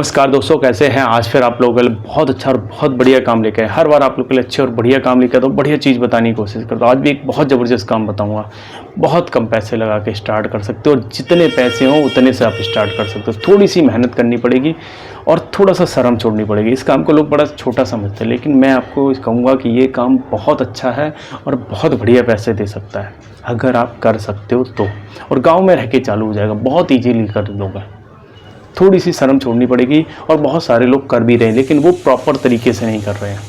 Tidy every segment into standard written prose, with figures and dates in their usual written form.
नमस्कार दोस्तों, कैसे हैं। आज फिर आप लोगों के लिए बहुत अच्छा और बहुत बढ़िया काम लेके आए। हर बार आप लोगों के लिए अच्छे और बढ़िया काम लेकर तो बढ़िया चीज़ बताने की कोशिश करता हूँ। आज भी एक बहुत ज़बरदस्त काम बताऊंगा। बहुत कम पैसे लगा के स्टार्ट कर सकते हो और जितने पैसे हों उतने से आप स्टार्ट कर सकते हो। थोड़ी सी मेहनत करनी पड़ेगी और थोड़ा सा शर्म छोड़नी पड़ेगी। इस काम को लोग बड़ा छोटा समझते हैं, लेकिन मैं आपको कहूँगा कि ये काम बहुत अच्छा है और बहुत बढ़िया पैसे दे सकता है अगर आप कर सकते हो तो। और गाँव में रह के चालू हो जाएगा, बहुत ईजीली कर लोगे। थोड़ी सी शर्म छोड़नी पड़ेगी और बहुत सारे लोग कर भी रहे हैं, लेकिन वो प्रॉपर तरीके से नहीं कर रहे हैं।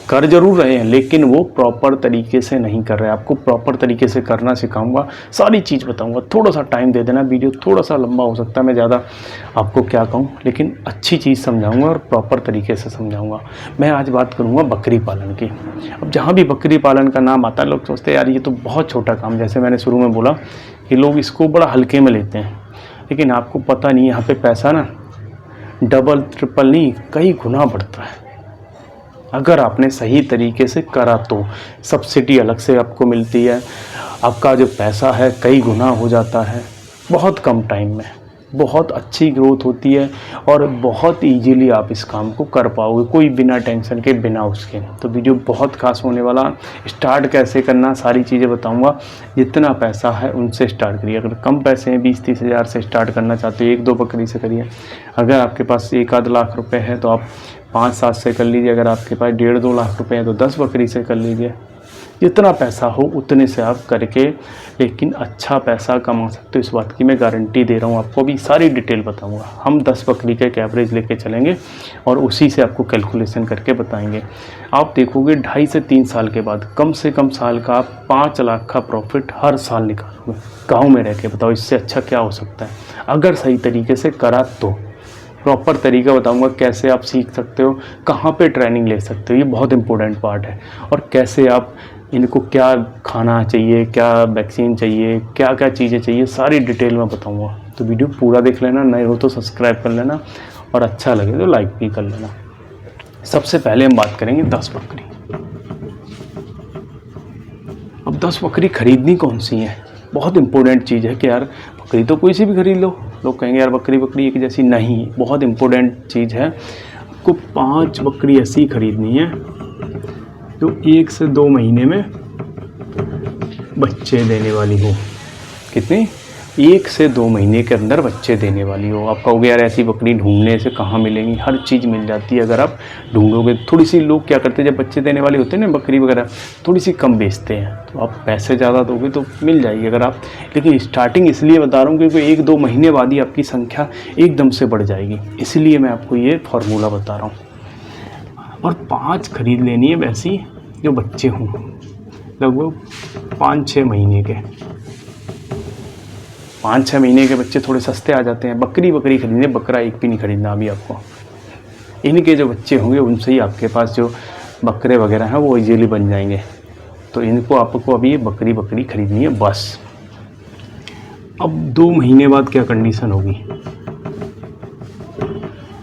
कर जरूर रहे हैं लेकिन वो प्रॉपर तरीके से नहीं कर रहे हैं। आपको प्रॉपर तरीके से करना सिखाऊंगा, सारी चीज़ बताऊंगा। थोड़ा सा टाइम दे देना, वीडियो थोड़ा सा लंबा हो सकता है, मैं ज़्यादा आपको क्या कहूँ, लेकिन अच्छी चीज़ समझाऊंगा और प्रॉपर तरीके से समझाऊंगा। मैं आज बात करूँगा बकरी पालन की। अब जहाँ भी बकरी पालन का नाम आता है लोग सोचते हैं यार ये तो बहुत छोटा काम, जैसे मैंने शुरू में बोला कि लोग इसको बड़ा हल्के में लेते हैं, लेकिन आपको पता नहीं यहाँ पे पैसा ना डबल ट्रिपल नहीं कई गुना बढ़ता है अगर आपने सही तरीके से करा तो। सब्सिडी अलग से आपको मिलती है, आपका जो पैसा है कई गुना हो जाता है बहुत कम टाइम में। बहुत अच्छी ग्रोथ होती है और बहुत इजीली आप इस काम को कर पाओगे, कोई बिना टेंशन के, बिना उसके। तो वीडियो बहुत खास होने वाला। स्टार्ट कैसे करना सारी चीज़ें बताऊंगा। जितना पैसा है उनसे स्टार्ट करिए। अगर कम पैसे हैं 20-30 हज़ार से स्टार्ट करना चाहते हो, 1-2 बकरी से करिए। अगर आपके पास 1-आध लाख रुपए है तो आप 5-7 से कर लीजिए। अगर आपके पास 1.5-2 लाख रुपए है तो 10 बकरी से कर लीजिए। जितना पैसा हो उतने से आप करके लेकिन अच्छा पैसा कमा सकते हो, इस बात की मैं गारंटी दे रहा हूँ। आपको भी सारी डिटेल बताऊँगा। हम 10 बकरी का एक एवरेज लेके चलेंगे और उसी से आपको कैलकुलेशन करके बताएंगे। आप देखोगे 2.5 से 3 साल के बाद कम से कम साल का आप 5 लाख का प्रॉफिट हर साल निकालोगे। गाँव में रह के बताओ इससे अच्छा क्या हो सकता है अगर सही तरीके से करा तो। प्रॉपर तरीका बताऊंगा कैसे आप सीख सकते हो, कहाँ पे ट्रेनिंग ले सकते हो, ये बहुत इंपॉर्टेंट पार्ट है। और कैसे आप इनको क्या खाना चाहिए, क्या वैक्सीन चाहिए, क्या क्या चीज़ें चाहिए, सारी डिटेल में बताऊंगा। तो वीडियो पूरा देख लेना, नए हो तो सब्सक्राइब कर लेना और अच्छा लगे तो लाइक भी कर लेना। सबसे पहले हम बात करेंगे 10 बकरी। अब 10 बकरी खरीदनी कौन सी है, बहुत इंपॉर्टेंट चीज़ है कि यार बकरी तो कोई सी भी खरीद लो। लोग कहेंगे यार बकरी एक जैसी, नहीं, बहुत इंपॉर्टेंट चीज़ है। आपको 5 बकरी ऐसी खरीदनी है जो 1 से 2 महीने में बच्चे देने वाली हो। कितने? 1 से 2 महीने के अंदर बच्चे देने वाली हो। आप कहोगे यार ऐसी बकरी ढूंढने से कहाँ मिलेंगी, हर चीज़ मिल जाती है अगर आप ढूंढोगे। थोड़ी सी लोग क्या करते हैं जब बच्चे देने वाली होते हैं ना बकरी वगैरह, थोड़ी सी कम बेचते हैं, तो आप पैसे ज़्यादा दोगे तो मिल जाएगी अगर आप। लेकिन स्टार्टिंग इसलिए बता रहा हूँ क्योंकि 1-2 महीने बाद ही आपकी संख्या एकदम से बढ़ जाएगी, इसलिए मैं आपको ये फार्मूला बता रहा हूँ। और 5 खरीद लेनी है वैसी जो बच्चे हों, लगभग 5-6 महीने के। 5-6 महीने के बच्चे थोड़े सस्ते आ जाते हैं। बकरी खरीदने, बकरा एक भी नहीं खरीदना अभी आपको। इनके जो बच्चे होंगे उनसे ही आपके पास जो बकरे वगैरह हैं वो इजीली बन जाएंगे। तो इनको आपको अभी ये बकरी खरीदनी है बस। अब 2 महीने बाद क्या कंडीशन होगी,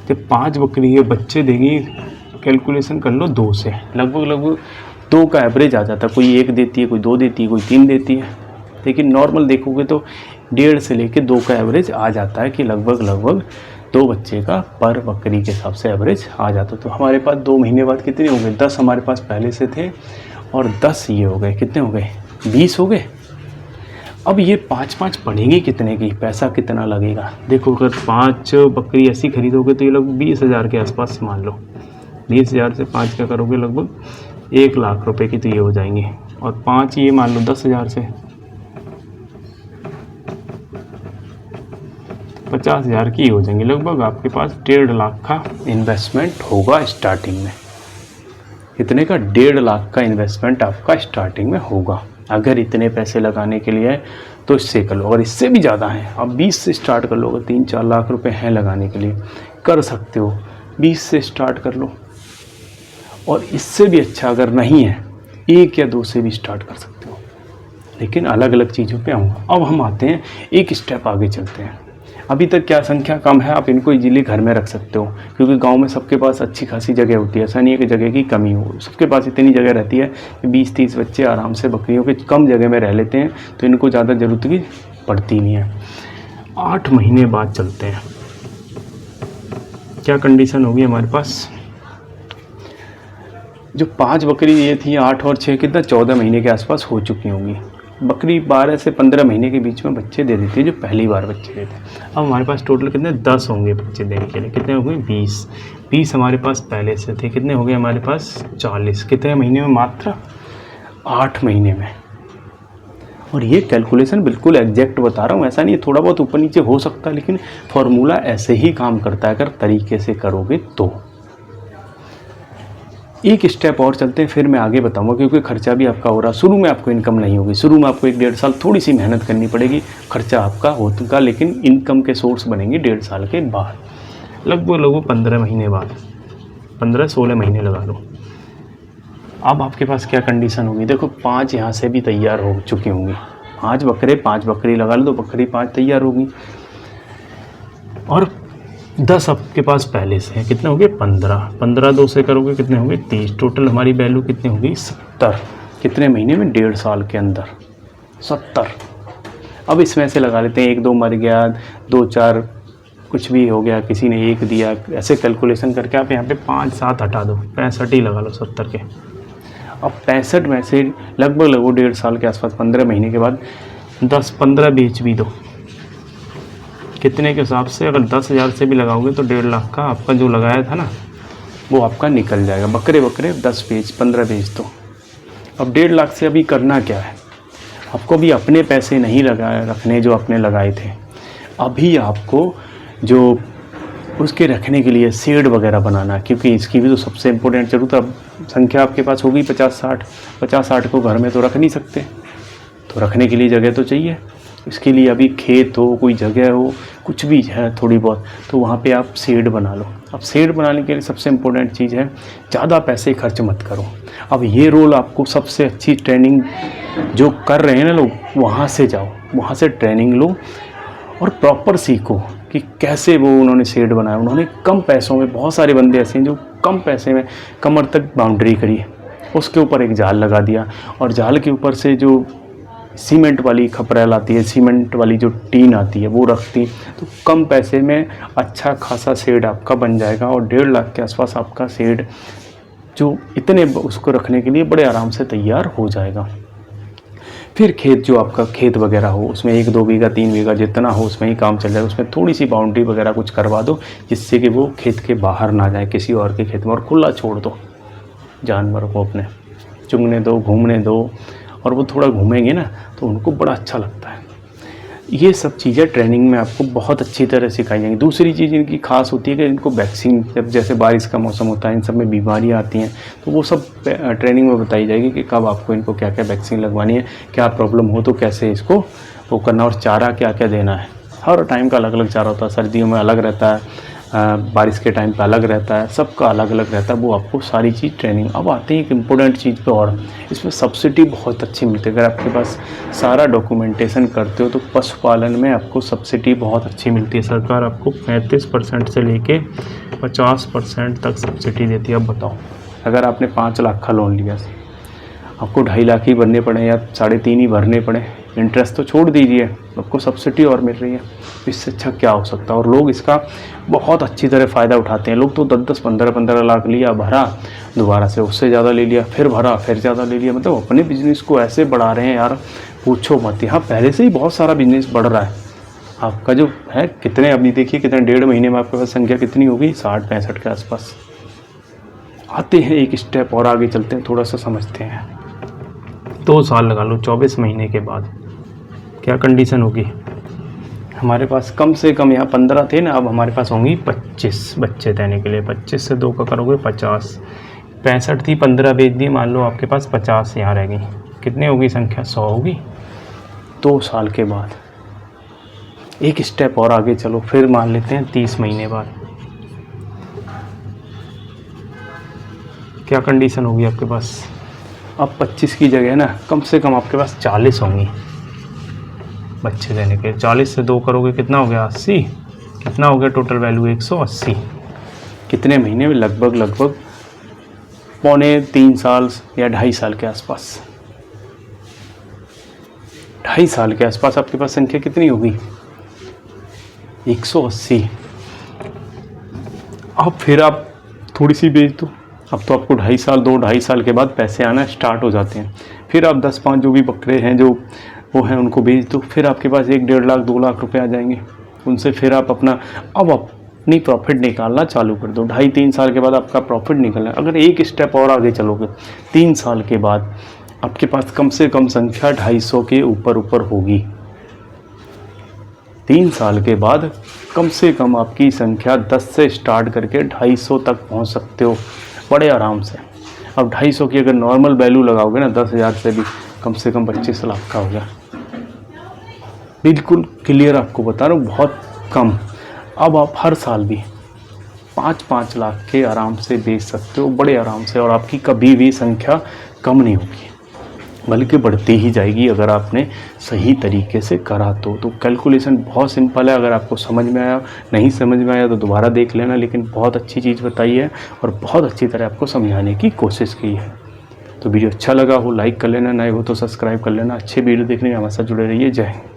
जब 5 बकरी के बच्चे देंगी, कैलकुलेशन कर लो 2 से, लगभग 2 का एवरेज आ जाता है। कोई 1 देती है, कोई 2 देती है, कोई 3 देती है, लेकिन नॉर्मल देखोगे तो 1.5 से लेके 2 का एवरेज आ जाता है कि लगभग 2 बच्चे का पर बकरी के हिसाब से एवरेज आ जाता है। तो हमारे पास 2 महीने बाद कितने हो गए? 10 हमारे पास पहले से थे और 10 ये हो गए। कितने हो गए? 20 हो गए। अब ये 5-5 पड़ेंगी कितने की, पैसा कितना लगेगा? देखो अगर 5 बकरी ऐसी खरीदोगे तो ये लगभग 20 हज़ार के आसपास मान लो। 20 हज़ार से 5 क्या करोगे, लगभग 1 लाख रुपए की तो ये हो जाएंगे। और 5 ये मान लो 10 हज़ार से 50 हज़ार की हो जाएंगी। लगभग आपके पास 1.5 लाख का इन्वेस्टमेंट होगा स्टार्टिंग में। इतने का 1.5 लाख का इन्वेस्टमेंट आपका स्टार्टिंग में होगा। अगर इतने पैसे लगाने के लिए तो इससे कर लो। अगर इससे भी ज़्यादा है, आप 20 से स्टार्ट कर लो। अगर 3-4 लाख रुपए हैं लगाने के लिए, कर सकते हो, 20 से स्टार्ट कर लो। और इससे भी अच्छा अगर नहीं है, 1 या 2 से भी स्टार्ट कर सकते हो, लेकिन अलग अलग चीज़ों पे आऊँगा। अब हम आते हैं एक स्टेप आगे चलते हैं। अभी तक क्या संख्या कम है, आप इनको इजीली घर में रख सकते हो, क्योंकि गांव में सबके पास अच्छी खासी जगह होती है। ऐसा नहीं है कि जगह की कमी हो, सबके पास इतनी जगह रहती है कि 20-30 बच्चे आराम से बकरियों के कम जगह में रह लेते हैं, तो इनको ज़्यादा ज़रूरत की पड़ती नहीं है। 8 महीने बाद चलते हैं। क्या कंडीशन होगी हमारे पास। जो 5 बकरी ये थी 8 और 6 कितना 14 महीने के आसपास हो चुकी होंगी। बकरी 12 से 15 महीने के बीच में बच्चे दे देती है जो पहली बार बच्चे देते हैं। अब हमारे पास टोटल कितने 10 होंगे बच्चे देने के लिए। कितने हो गए 20 हमारे पास पहले से थे। कितने हो गए हमारे पास 40। कितने महीने में मात्र 8 महीने में। और ये कैलकुलेशन बिल्कुल एग्जैक्ट बता रहा हूँ, ऐसा नहीं है थोड़ा बहुत ऊपर नीचे हो सकता है, लेकिन फॉर्मूला ऐसे ही काम करता है अगर तरीके से करोगे तो। एक स्टेप और चलते हैं फिर मैं आगे बताऊंगा, क्योंकि खर्चा भी आपका हो रहा। शुरू में आपको इनकम नहीं होगी, शुरू में आपको 1-1.5 साल थोड़ी सी मेहनत करनी पड़ेगी, खर्चा आपका होगा, लेकिन इनकम के सोर्स बनेंगे 1.5 साल के बाद, लगभग 15 महीने बाद, 15-16 महीने लगा लो। अब आपके पास क्या कंडीशन होगी, देखो 5 यहाँ से भी तैयार हो चुकी होंगी। 5 बकरी लगा लो, 2 बकरी 5 तैयार होगी, और 10 आपके पास पहले से है। कितने हो गए 15 2 से करोगे कितने होंगे 30। टोटल हमारी वैल्यू कितनी होगी 70। कितने महीने में 1.5 साल के अंदर 70। अब इसमें से लगा लेते हैं 1-2 मर गया, 2-4 कुछ भी हो गया, किसी ने 1 दिया, ऐसे कैलकुलेशन करके आप यहाँ पे 5-7 हटा दो, 65 ही लगा लो 70 के। अब 65 में से लगभग 1.5 साल के आसपास 15 महीने के बाद 10-15 बेच भी दो। कितने के हिसाब से, अगर 10,000 से भी लगाओगे तो 1.5 लाख का आपका जो लगाया था ना वो आपका निकल जाएगा। बकरे 10 बेच 15 बेच दो। अब 1.5 लाख से अभी करना क्या है, आपको भी अपने पैसे नहीं रखने जो आपने लगाए थे। अभी आपको जो उसके रखने के लिए शेड वगैरह बनाना, क्योंकि इसकी भी तो सबसे इम्पोर्टेंट ज़रूरत। अब संख्या आपके पास होगी 50-60 को घर में तो रख नहीं सकते, तो रखने के लिए जगह तो चाहिए। इसके लिए अभी खेत हो, कोई जगह हो, कुछ भी है थोड़ी बहुत, तो वहाँ पे आप शेड बना लो। अब शेड बनाने के लिए सबसे इम्पोर्टेंट चीज़ है ज़्यादा पैसे खर्च मत करो। अब ये रोल आपको सबसे अच्छी ट्रेनिंग जो कर रहे हैं ना लोग, वहाँ से जाओ, वहाँ से ट्रेनिंग लो और प्रॉपर सीखो कि कैसे वो उन्होंने शेड बनाया। उन्होंने कम पैसों में, बहुत सारे बंदे ऐसे हैं जो कम पैसे में कमर तक बाउंड्री करी, उसके ऊपर एक जाल लगा दिया, और जाल के ऊपर से जो सीमेंट वाली खपरेल आती है, सीमेंट वाली जो टीन आती है वो रखती, तो कम पैसे में अच्छा खासा शेड आपका बन जाएगा। और 1.5 लाख के आसपास आपका शेड जो इतने उसको रखने के लिए बड़े आराम से तैयार हो जाएगा। फिर खेत, जो आपका खेत वगैरह हो, उसमें 1-2 बीघा 3 बीघा जितना हो उसमें ही काम चल जाए। उसमें थोड़ी सी बाउंड्री वगैरह कुछ करवा दो, जिससे कि वो खेत के बाहर ना जाए किसी और के खेत में, और खुला छोड़ दो जानवरों को, अपने चुगने दो, घूमने दो, और वो थोड़ा घूमेंगे ना तो उनको बड़ा अच्छा लगता है। ये सब चीज़ें ट्रेनिंग में आपको बहुत अच्छी तरह सिखाई जाएंगी। दूसरी चीज़ इनकी खास होती है कि इनको वैक्सीन, जब जैसे बारिश का मौसम होता है, इन सब में बीमारियां आती हैं, तो वो सब ट्रेनिंग में बताई जाएगी कि कब आपको इनको क्या क्या वैक्सीन लगवानी है, क्या प्रॉब्लम हो तो कैसे इसको वो करना, और चारा क्या क्या देना है। हर टाइम का अलग अलग चारा होता है, सर्दियों में अलग रहता है, बारिश के टाइम पे अलग रहता है, सबका अलग अलग रहता है, वो आपको सारी चीज़ ट्रेनिंग। अब आते हैं एक इम्पोर्टेंट चीज़ पे, और इसमें सब्सिडी बहुत अच्छी मिलती है। अगर आपके पास सारा डॉक्यूमेंटेशन करते हो तो पशुपालन में आपको सब्सिडी बहुत अच्छी मिलती है। सरकार आपको 35% से लेके 50% तक सब्सिडी देती है। अब बताओ, अगर आपने 5 लाख का लोन लिया, आपको 2.5 लाख ही भरने पड़े या 3.5 ही भरने पड़े, इंटरेस्ट तो छोड़ दीजिए, आपको सब्सिडी और मिल रही है, इससे अच्छा क्या हो सकता है। और लोग इसका बहुत अच्छी तरह फ़ायदा उठाते हैं। लोग तो 10-10, 15-15 लाख लिया, भरा, दोबारा से उससे ज़्यादा ले लिया, फिर भरा, फिर ज़्यादा ले लिया, मतलब अपने बिजनेस को ऐसे बढ़ा रहे हैं यार, पूछो मत। यहाँ पहले से ही बहुत सारा बिजनेस बढ़ रहा है आपका जो है। कितने अभी देखिए कितने 1.5 महीने में आपके पास संख्या कितनी होगी, 60-65 के आसपास। आते हैं एक स्टेप और आगे चलते हैं, थोड़ा सा समझते हैं। 2 साल लगा लो, 24 महीने के बाद क्या कंडीशन होगी हमारे पास। कम से कम यहाँ 15 थे ना, अब हमारे पास होंगी 25 बच्चे देने के लिए। 25 से 2 का करोगे 50, 65 थी, 15 बेच दी, मान लो आपके पास 50 यहाँ रह गई। कितनी होगी संख्या, 100 होगी। 2 साल के बाद एक स्टेप और आगे चलो, फिर मान लेते हैं 30 महीने बाद क्या कंडीशन होगी आपके पास। अब 25 की जगह ना कम से कम आपके पास 40 होंगी बच्चे देने के। 40 से 2 करोगे कितना हो गया 80। कितना हो गया टोटल वैल्यू 180। कितने महीने में, लगभग 2.25 साल या 2.5 साल के आसपास। 2.5 साल के आसपास आपके पास संख्या कितनी होगी 180। अब फिर आप थोड़ी सी बेच दो, अब तो आपको 2.5 साल के बाद पैसे आना स्टार्ट हो जाते हैं। फिर आप 10-5 जो भी बकरे हैं जो वो हैं उनको बेच दो, फिर आपके पास 1-1.5 लाख 2 लाख रुपए आ जाएंगे। उनसे फिर आप अपनी प्रॉफिट निकालना चालू कर दो। 2.5-3 साल के बाद आपका प्रॉफिट निकलना है। अगर एक स्टेप और आगे चलोगे, 3 साल के बाद आपके पास कम से कम संख्या 250 के ऊपर होगी। 3 साल के बाद कम से कम आपकी संख्या 10 से स्टार्ट करके 250 तक पहुंच सकते हो बड़े आराम से। अब 250 की अगर नॉर्मल वैल्यू लगाओगे ना, 10,000 से भी कम से कम 25 लाख का हो गया। बिल्कुल क्लियर आपको बता रहा हूँ, बहुत कम। अब आप हर साल भी 5-5 लाख के आराम से बेच सकते हो बड़े आराम से, और आपकी कभी भी संख्या कम नहीं होगी बल्कि बढ़ती ही जाएगी अगर आपने सही तरीके से करा तो कैलकुलेशन बहुत सिंपल है। अगर आपको समझ में आया, नहीं समझ में आया तो दोबारा देख लेना, लेकिन बहुत अच्छी चीज़ बताई है और बहुत अच्छी तरह आपको समझाने की कोशिश की है। तो वीडियो अच्छा लगा हो लाइक कर लेना, नए हो तो सब्सक्राइब कर लेना। अच्छे वीडियो देखने में हमारे साथ जुड़े रहिए। जय हिंद।